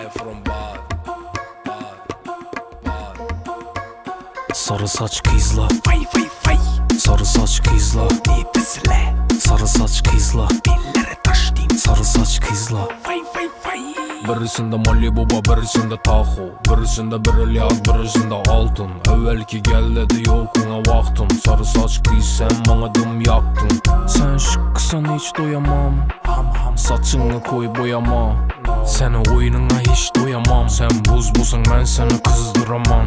from bad. Sarı saç kızla, Vay vay vay. sarı saç kızla, Nefesle. sarı saç kızla, Dillere taş din. sarı saç kızla. Vay vay vay. Birisinde Malibu, birisinde Tahoe, birisinde bir Elias, birisinde altın. Evvelki gel dedi yokuna vaktim. Sarı saç kız sen bana dım yaktın. Sen şıkkısan hiç doyamam. Saçını koy boyama. Senin oyununa hiç doyamam. Sen buzbusun ben seni kızdıramam.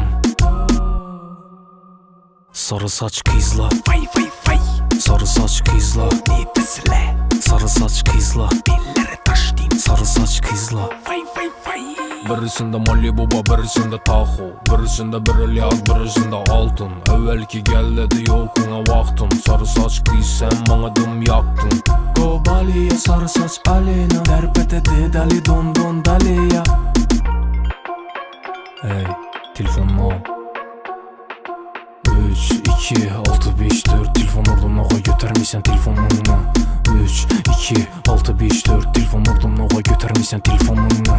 Sarı saç kızla, Vay vay vay. sarı saç kızla, Nefesle. sarı saç kızla, Dillere taş din. sarı saç kızla. Vay vay vay. Birisinde Malibu, birisinde Tahoe, birisinde bir Elias, birisinde altın. Evvelki gel dedi yokuna vaktim. Sarı saç kız sen bana dım yaktın. Go Bali'ye sarı saç Aleyna, terpete de dali don don daliya. Hey telefonum o 3, 2, 6, 5, 4 telefon ordum noğa götürmeysen telefonunu. 3, 2, 6, 5, 4 telefon ordum noğa götürmeysen telefonunu.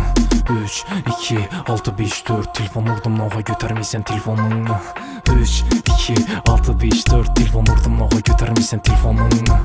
3, 2, 6, 5, 4 telefon ordum noğa götürmeysen telefonunu. 3, 2, 6, 5, 4 telefon ordum noğa götürmeysen telefonunu.